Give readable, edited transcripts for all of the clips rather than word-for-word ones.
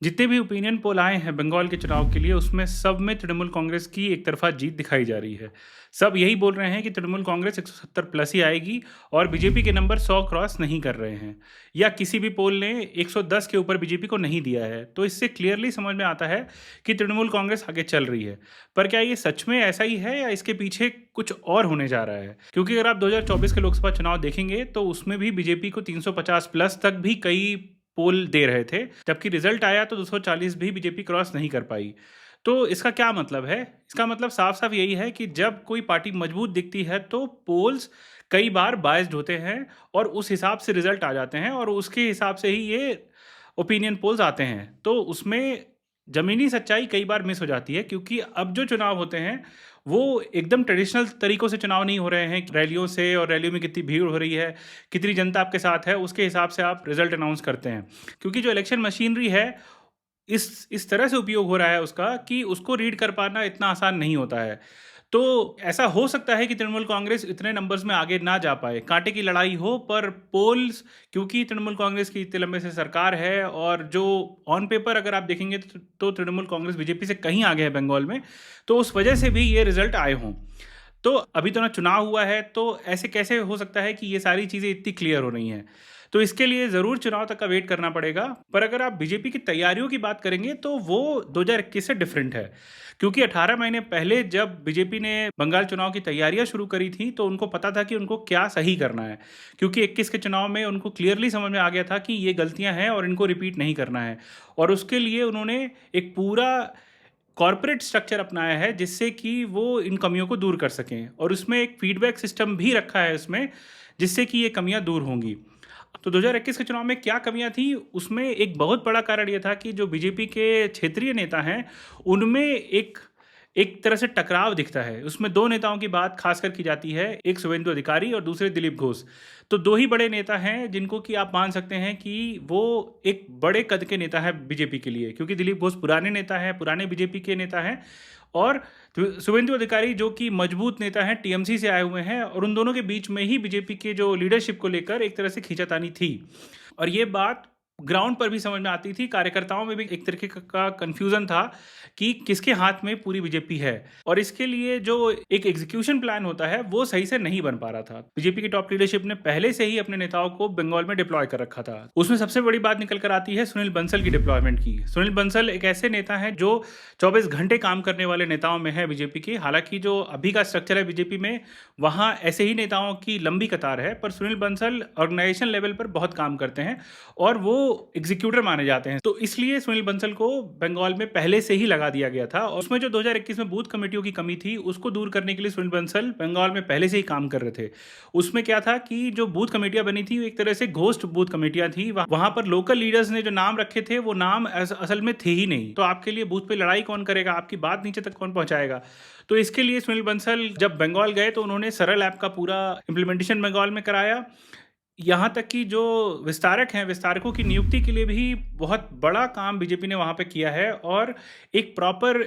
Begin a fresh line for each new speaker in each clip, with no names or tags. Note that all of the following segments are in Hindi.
जितने भी ओपिनियन पोल आए हैं बंगाल के चुनाव के लिए, उसमें सब में तृणमूल कांग्रेस की एक तरफा जीत दिखाई जा रही है। सब यही बोल रहे हैं कि तृणमूल कांग्रेस 170 प्लस ही आएगी और बीजेपी के नंबर 100 क्रॉस नहीं कर रहे हैं, या किसी भी पोल ने 110 के ऊपर बीजेपी को नहीं दिया है। तो इससे क्लियरली समझ में आता है कि तृणमूल कांग्रेस आगे चल रही है। पर क्या ये सच में ऐसा ही है या इसके पीछे कुछ और होने जा रहा है? क्योंकि अगर आप 2024 के लोकसभा चुनाव देखेंगे तो उसमें भी बीजेपी को 350 प्लस तक भी कई पोल दे रहे थे, जबकि रिजल्ट आया तो 240 भी बीजेपी क्रॉस नहीं कर पाई। तो इसका क्या मतलब है? इसका मतलब साफ साफ यही है कि जब कोई पार्टी मजबूत दिखती है तो पोल्स कई बार बायस्ड होते हैं और उस हिसाब से रिजल्ट आ जाते हैं और उसके हिसाब से ही ये ओपिनियन पोल्स आते हैं। तो उसमें ज़मीनी सच्चाई कई बार मिस हो जाती है, क्योंकि अब जो चुनाव होते हैं वो एकदम ट्रेडिशनल तरीक़ों से चुनाव नहीं हो रहे हैं, रैलियों से, और रैलियों में कितनी भीड़ हो रही है, कितनी जनता आपके साथ है, उसके हिसाब से आप रिज़ल्ट अनाउंस करते हैं। क्योंकि जो इलेक्शन मशीनरी है, इस तरह से उपयोग हो रहा है उसका कि उसको रीड कर पाना इतना आसान नहीं होता है। तो ऐसा हो सकता है कि तृणमूल कांग्रेस इतने नंबर्स में आगे ना जा पाए, कांटे की लड़ाई हो, पर पोल्स, क्योंकि तृणमूल कांग्रेस की इतने लंबे से सरकार है और जो ऑन पेपर अगर आप देखेंगे तो तृणमूल कांग्रेस बीजेपी से कहीं आगे है बंगाल में, तो उस वजह से भी ये रिजल्ट आए हों। तो अभी तो ना चुनाव हुआ है, तो ऐसे कैसे हो सकता है कि ये सारी चीज़ें इतनी क्लियर हो रही हैं? तो इसके लिए ज़रूर चुनाव तक का वेट करना पड़ेगा। पर अगर आप बीजेपी की तैयारियों की बात करेंगे तो वो 2021 से डिफरेंट है। क्योंकि 18 महीने पहले जब बीजेपी ने बंगाल चुनाव की तैयारियां शुरू करी थी तो उनको पता था कि उनको क्या सही करना है। क्योंकि 21 के चुनाव में उनको क्लियरली समझ में आ गया था कि ये गलतियां हैं और इनको रिपीट नहीं करना है। और उसके लिए उन्होंने एक पूरा कॉर्पोरेट स्ट्रक्चर अपनाया है जिससे कि वो इन कमियों को दूर कर सकें, और उसमें एक फीडबैक सिस्टम भी रखा है उसमें, जिससे कि ये कमियां दूर होंगी। तो 2021 के चुनाव में क्या कमियां थी, उसमें एक बहुत बड़ा कारण ये था कि जो बीजेपी के क्षेत्रीय नेता हैं उनमें एक एक तरह से टकराव दिखता है। उसमें दो नेताओं की बात खासकर की जाती है, एक शुभेंदु अधिकारी और दूसरे दिलीप घोष। तो दो ही बड़े नेता हैं जिनको कि आप मान सकते हैं कि वो एक बड़े कद के नेता है बीजेपी के लिए, क्योंकि दिलीप घोष पुराने नेता हैं, पुराने बीजेपी के नेता हैं, और शुभेंदु अधिकारी जो कि मजबूत नेता हैं, टीएमसी से आए हुए हैं, और उन दोनों के बीच में ही बीजेपी के जो लीडरशिप को लेकर एक तरह से खींचातानी थी। और ये बात ग्राउंड पर भी समझ में आती थी, कार्यकर्ताओं में भी एक तरीके का कन्फ्यूज़न था कि किसके हाथ में पूरी बीजेपी है, और इसके लिए जो एक एग्जीक्यूशन प्लान होता है वो सही से नहीं बन पा रहा था। बीजेपी की टॉप लीडरशिप ने पहले से ही अपने नेताओं को बंगाल में डिप्लॉय कर रखा था। उसमें सबसे बड़ी बात निकल कर आती है सुनील बंसल की डिप्लॉयमेंट की। सुनील बंसल एक ऐसे नेता हैं जो 24 घंटे काम करने वाले नेताओं में है बीजेपी की। हालांकि जो अभी का स्ट्रक्चर है बीजेपी में, वहाँ ऐसे ही नेताओं की लंबी कतार है, पर सुनील बंसल ऑर्गेनाइजेशन लेवल पर बहुत काम करते हैं और वो एग्जीक्यूटर माने जाते हैं। तो इसलिए सुनील बंसल को बंगाल में पहले से ही लगा दिया गया था, और उसमें जो 2021 में बूथ कमेटियों की कमी थी उसको दूर करने के लिए सुनील बंसल बंगाल में पहले से ही काम कर रहे थे। उसमें क्या था कि जो बूथ कमेटियां बनी थी वो एक तरह से घोस्ट बूथ कमेटियां थी। वहां पर लोकल लीडर्स ने जो नाम रखे थे वो नाम असल में थे ही नहीं। तो आपके लिए बूथ पे लड़ाई कौन करेगा, आपकी बात नीचे तक कौन पहुंचाएगा? तो इसके लिए सुनील बंसल जब बंगाल गए तो उन्होंने सरल ऐप का पूरा इम्प्लीमेंटेशन बंगाल में कराया। यहाँ तक कि जो विस्तारक हैं, विस्तारकों की नियुक्ति के लिए भी बहुत बड़ा काम बीजेपी ने वहाँ पे किया है, और एक प्रॉपर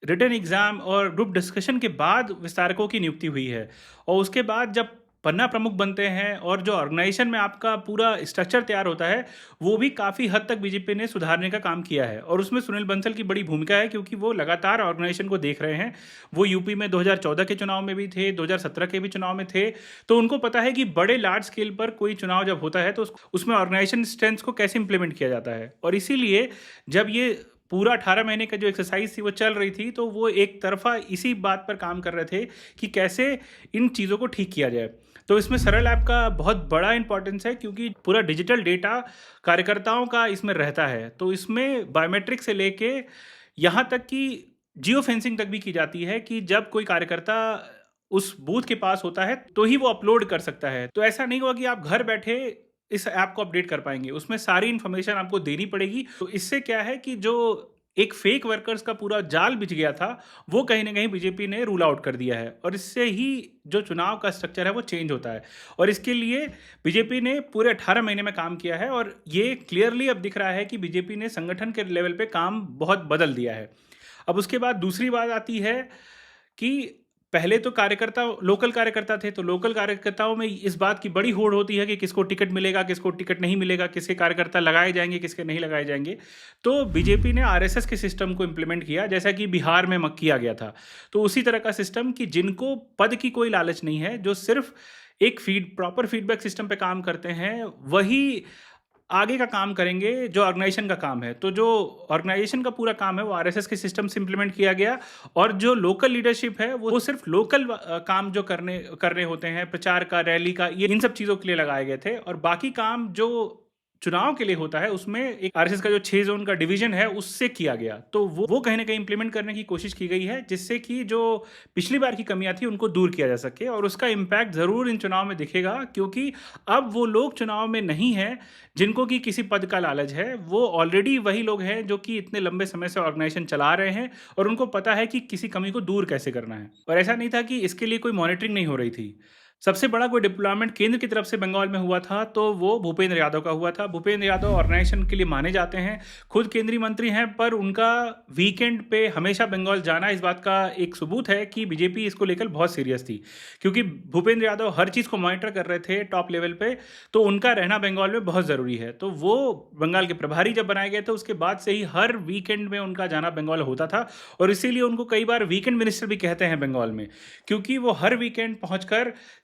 रिटन एग्जाम और ग्रुप डिस्कशन के बाद विस्तारकों की नियुक्ति हुई है। और उसके बाद जब पन्ना प्रमुख बनते हैं और जो ऑर्गेनाइजेशन में आपका पूरा स्ट्रक्चर तैयार होता है, वो भी काफ़ी हद तक बीजेपी ने सुधारने का काम किया है, और उसमें सुनील बंसल की बड़ी भूमिका है, क्योंकि वो लगातार ऑर्गेनाइजेशन को देख रहे हैं। वो यूपी में 2014 के चुनाव में भी थे, 2017 के भी चुनाव में थे। तो उनको पता है कि बड़े लार्ज स्केल पर कोई चुनाव जब होता है तो उसमें ऑर्गेनाइजेशन स्ट्रेंथ को कैसे इंप्लीमेंट किया जाता है। और इसीलिए जब ये पूरा 18 महीने का जो एक्सरसाइज थी वो चल रही थी, तो वो एक तरफा इसी बात पर काम कर रहे थे कि कैसे इन चीज़ों को ठीक किया जाए। तो इसमें सरल ऐप का बहुत बड़ा इंपॉर्टेंस है, क्योंकि पूरा डिजिटल डेटा कार्यकर्ताओं का इसमें रहता है। तो इसमें बायोमेट्रिक से लेके यहाँ तक कि जियो फेंसिंग तक भी की जाती है कि जब कोई कार्यकर्ता उस बूथ के पास होता है तो ही वो अपलोड कर सकता है। तो ऐसा नहीं हुआ कि आप घर बैठे इस ऐप को अपडेट कर पाएंगे, उसमें सारी इन्फॉर्मेशन आपको देनी पड़ेगी। तो इससे क्या है कि जो एक फेक वर्कर्स का पूरा जाल बिछ गया था, वो कहीं ना कहीं बीजेपी ने रूल आउट कर दिया है, और इससे ही जो चुनाव का स्ट्रक्चर है वो चेंज होता है। और इसके लिए बीजेपी ने पूरे 18 महीने में काम किया है, और ये क्लियरली अब दिख रहा है कि बीजेपी ने संगठन के लेवल पे काम बहुत बदल दिया है। अब उसके बाद दूसरी बात आती है कि पहले तो कार्यकर्ता लोकल कार्यकर्ता थे, तो लोकल कार्यकर्ताओं में इस बात की बड़ी होड़ होती है कि किसको टिकट मिलेगा, किसको टिकट नहीं मिलेगा, किसके कार्यकर्ता लगाए जाएंगे, किसके नहीं लगाए जाएंगे। तो बीजेपी ने आरएसएस के सिस्टम को इम्प्लीमेंट किया, जैसा कि बिहार में किया गया था। तो उसी तरह का सिस्टम कि जिनको पद की कोई लालच नहीं है, जो सिर्फ एक प्रॉपर फीडबैक सिस्टम पे काम करते हैं, वही आगे का काम करेंगे जो ऑर्गेनाइजेशन का काम है। तो जो ऑर्गेनाइजेशन का पूरा काम है वो आरएसएस के सिस्टम से इम्प्लीमेंट किया गया, और जो लोकल लीडरशिप है वो सिर्फ लोकल काम जो करने होते हैं, प्रचार का, रैली का, ये इन सब चीज़ों के लिए लगाए गए थे। और बाकी काम जो चुनाव के लिए होता है उसमें एक आरएसएस का जो 6 जोन का डिवीजन है उससे किया गया। तो वो कहीं ना कहीं इंप्लीमेंट करने की कोशिश की गई है, जिससे कि जो पिछली बार की कमियां थी उनको दूर किया जा सके। और उसका इम्पैक्ट ज़रूर इन चुनाव में दिखेगा, क्योंकि अब वो लोग चुनाव में नहीं हैं जिनको कि किसी पद का लालच है। वो ऑलरेडी वही लोग हैं जो कि इतने लंबे समय से ऑर्गेनाइजेशन चला रहे हैं, और उनको पता है कि किसी कमी को दूर कैसे करना है। और ऐसा नहीं था कि इसके लिए कोई मॉनिटरिंग नहीं हो रही थी। सबसे बड़ा कोई डिप्लॉयमेंट केंद्र की तरफ से बंगाल में हुआ था तो वो भूपेंद्र यादव का हुआ था। भूपेंद्र यादव ऑर्गेनाइजेशन के लिए माने जाते हैं, खुद केंद्रीय मंत्री हैं, पर उनका वीकेंड पे हमेशा बंगाल जाना इस बात का एक सबूत है कि बीजेपी इसको लेकर बहुत सीरियस थी, क्योंकि भूपेंद्र यादव हर चीज़ को मॉनिटर कर रहे थे टॉप लेवल पे। तो उनका रहना बंगाल में बहुत ज़रूरी है। तो वो बंगाल के प्रभारी जब बनाए गए थे उसके बाद से ही हर वीकेंड में उनका जाना बंगाल होता था, और इसीलिए उनको कई बार वीकेंड मिनिस्टर भी कहते हैं बंगाल में, क्योंकि वो हर वीकेंड पहुँच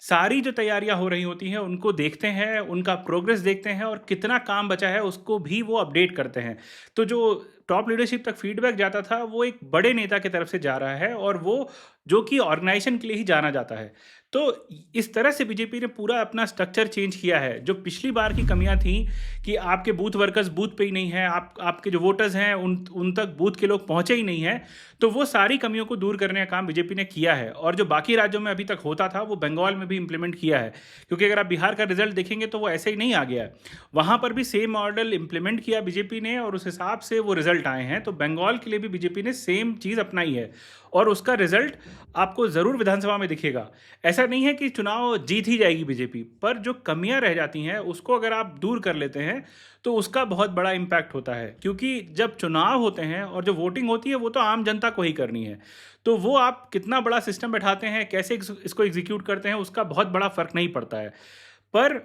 सारी जो तैयारियां हो रही होती हैं उनको देखते हैं, उनका प्रोग्रेस देखते हैं, और कितना काम बचा है उसको भी वो अपडेट करते हैं। तो जो टॉप लीडरशिप तक फीडबैक जाता था वो एक बड़े नेता की तरफ से जा रहा है, और वो जो कि ऑर्गेनाइजेशन के लिए ही जाना जाता है। तो इस तरह से बीजेपी ने पूरा अपना स्ट्रक्चर चेंज किया है। जो पिछली बार की कमियां थी कि आपके बूथ वर्कर्स बूथ पे ही नहीं है, आपके जो वोटर्स हैं उन तक बूथ के लोग पहुंचे ही नहीं हैं, तो वो सारी कमियों को दूर करने का काम बीजेपी ने किया है। और जो बाकी राज्यों में अभी तक होता था वो बंगाल में भी इम्प्लीमेंट किया है, क्योंकि अगर आप बिहार का रिजल्ट देखेंगे तो वो ऐसे ही नहीं आ गया है, वहाँ पर भी सेम मॉडल इम्प्लीमेंट किया बीजेपी ने, और उस हिसाब से वो रिजल्ट आए हैं। तो बंगाल के लिए भी बीजेपी ने सेम चीज़ अपनाई है, और उसका रिजल्ट आपको ज़रूर विधानसभा में दिखेगा। ऐसा नहीं है कि चुनाव जीत ही जाएगी बीजेपी, पर जो कमियां रह जाती हैं उसको अगर आप दूर कर लेते हैं तो उसका बहुत बड़ा इम्पैक्ट होता है। क्योंकि जब चुनाव होते हैं और जो वोटिंग होती है वो तो आम जनता को ही करनी है, तो वो आप कितना बड़ा सिस्टम बैठाते हैं, कैसे इसको एग्जीक्यूट करते हैं, उसका बहुत बड़ा फर्क नहीं पड़ता है। पर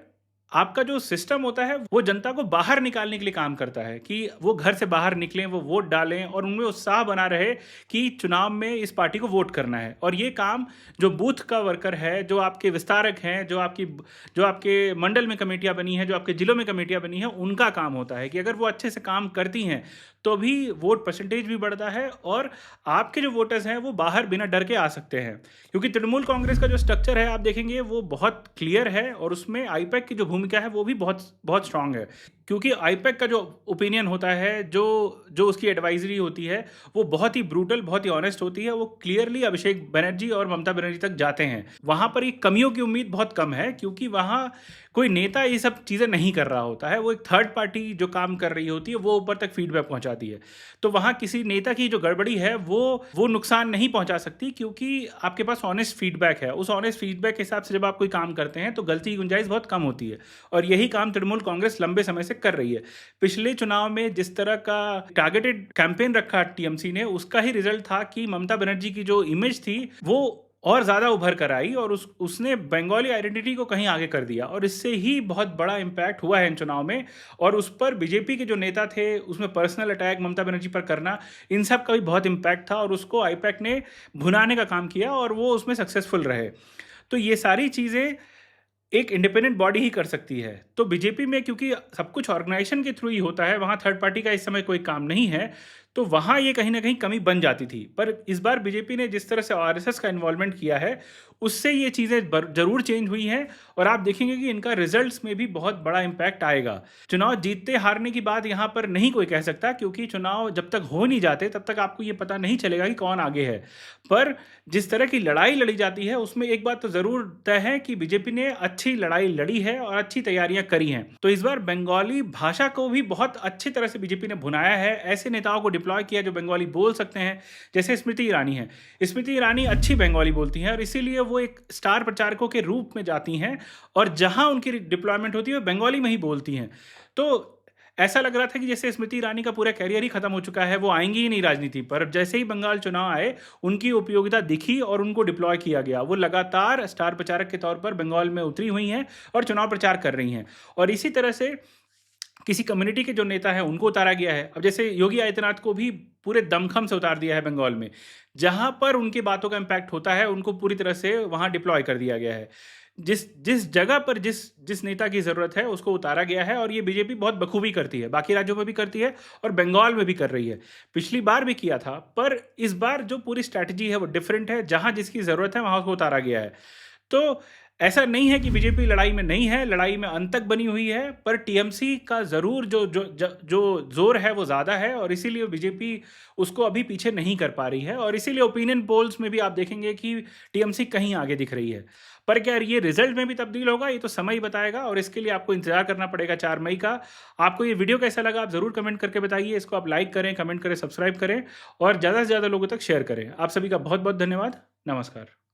आपका जो सिस्टम होता है वो जनता को बाहर निकालने के लिए काम करता है, कि वो घर से बाहर निकलें, वो वोट डालें, और उनमें उत्साह बना रहे कि चुनाव में इस पार्टी को वोट करना है। और ये काम जो बूथ का वर्कर है, जो आपके विस्तारक हैं, जो आपके मंडल में कमेटियां बनी हैं, जो आपके जिलों में कमेटियां बनी हैं, उनका काम होता है कि अगर वो अच्छे से काम करती हैं तो भी वोट परसेंटेज भी बढ़ता है, और आपके जो वोटर्स हैं वो बाहर बिना डर के आ सकते हैं। क्योंकि तृणमूल कांग्रेस का जो स्ट्रक्चर है आप देखेंगे वो बहुत क्लियर है, और उसमें आईपैक की जो भूमिका है वो भी बहुत बहुत स्ट्रांग है। क्योंकि आईपैक का जो ओपिनियन होता है, जो उसकी एडवाइजरी होती है, वो बहुत ही ब्रूटल, बहुत ही ऑनेस्ट होती है। वो क्लियरली अभिषेक बनर्जी और ममता बनर्जी तक जाते हैं। वहाँ पर ये कमियों की उम्मीद बहुत कम है, क्योंकि वहाँ कोई नेता ये सब चीज़ें नहीं कर रहा होता है, वो एक थर्ड पार्टी जो काम कर रही होती है वो ऊपर तक फीडबैक पहुँचाती है। तो वहाँ किसी नेता की जो गड़बड़ी है वो नुकसान नहीं पहुँचा सकती, क्योंकि आपके पास ऑनेस्ट फीडबैक है। उस ऑनेस्ट फीडबैक के हिसाब से जब आप कोई काम करते हैं तो गलती की गुंजाइश बहुत कम होती है, और यही काम तृणमूल कांग्रेस लंबे समय से कर रही है। पिछले चुनाव में जिस तरह का टारगेटेड कैंपेन रखा टीएमसी ने, उसका ही रिजल्ट था कि ममता बनर्जी की जो इमेज थी वो और ज़्यादा उभर कर आई, और उसने बंगाली आइडेंटिटी को कहीं आगे कर दिया, और इससे ही बहुत बड़ा इम्पैक्ट हुआ है इन चुनाव में। और उस पर बीजेपी के जो नेता थे उसमें पर्सनल अटैक ममता बनर्जी पर करना, इन सब का भी बहुत इम्पैक्ट था, और उसको आईपैक ने भुनाने का काम किया, और वो उसमें सक्सेसफुल रहे। तो ये सारी चीज़ें एक इंडिपेंडेंट बॉडी ही कर सकती है। तो बीजेपी में क्योंकि सब कुछ ऑर्गेनाइजेशन के थ्रू ही होता है, वहाँ थर्ड पार्टी का इस समय कोई काम नहीं है, तो वहाँ ये कहीं ना कहीं कमी बन जाती थी। पर इस बार बीजेपी ने जिस तरह से आरएसएस का इन्वॉल्वमेंट किया है उससे ये चीज़ें ज़रूर चेंज हुई हैं, और आप देखेंगे कि इनका रिजल्ट्स में भी बहुत बड़ा इम्पैक्ट आएगा। चुनाव जीतते हारने की बात यहाँ पर नहीं कोई कह सकता, क्योंकि चुनाव जब तक हो नहीं जाते तब तक आपको ये पता नहीं चलेगा कि कौन आगे है। पर जिस तरह की लड़ाई लड़ी जाती है उसमें एक बात तो ज़रूर तय है कि बीजेपी ने अच्छी लड़ाई लड़ी है और अच्छी तैयारियां करी हैं। तो इस बार बंगाली भाषा को भी बहुत अच्छी तरह से बीजेपी ने भुनाया है, ऐसे नेताओं को डिप्लॉय किया जो बंगाली बोल सकते हैं, जैसे स्मृति ईरानी है। स्मृति ईरानी अच्छी बंगाली बोलती हैं, और इसीलिए वो एक स्टार प्रचारकों के रूप में जाती हैं, और जहां उनकी डिप्लॉयमेंट होती है वो बंगाली में ही बोलती हैं। तो ऐसा लग रहा था कि जैसे स्मृति ईरानी का पूरा करियर ही खत्म हो चुका है, वो आएंगी ही नहीं राजनीति पर। जैसे ही बंगाल चुनाव आए, उनकी उपयोगिता दिखी और उनको डिप्लॉय किया गया। वो लगातार स्टार प्रचारक के तौर पर बंगाल में उतरी हुई हैं और चुनाव प्रचार कर रही हैं। और इसी तरह से किसी कम्युनिटी के जो नेता है उनको उतारा गया है। अब जैसे योगी आदित्यनाथ को भी पूरे दमखम से उतार दिया है बंगाल में। जहां पर उनकी बातों का इम्पैक्ट होता है, उनको पूरी तरह से वहां डिप्लॉय कर दिया गया है। जिस जिस जगह पर जिस जिस नेता की ज़रूरत है उसको उतारा गया है, और ये बीजेपी बहुत बखूबी करती है, बाकी राज्यों में भी करती है और बंगाल में भी कर रही है। पिछली बार भी किया था, पर इस बार जो पूरी स्ट्रैटेजी है वो डिफरेंट है। जहां जिसकी ज़रूरत है वहां उसको उतारा गया है। तो ऐसा नहीं है कि बीजेपी लड़ाई में नहीं है, लड़ाई में अंत तक बनी हुई है, पर टीएमसी का ज़रूर जो जोर है वो ज़्यादा है, और इसीलिए बीजेपी उसको अभी पीछे नहीं कर पा रही है। और इसीलिए ओपिनियन पोल्स में भी आप देखेंगे कि टीएमसी कहीं आगे दिख रही है। पर क्या ये रिजल्ट में भी तब्दील होगा, ये तो समय ही बताएगा, और इसके लिए आपको इंतजार करना पड़ेगा 4 मई का। आपको ये वीडियो कैसा लगा आप ज़रूर कमेंट करके बताइए। इसको आप लाइक करें, कमेंट करें, सब्सक्राइब करें और ज़्यादा से ज़्यादा लोगों तक शेयर करें। आप सभी का बहुत बहुत धन्यवाद। नमस्कार।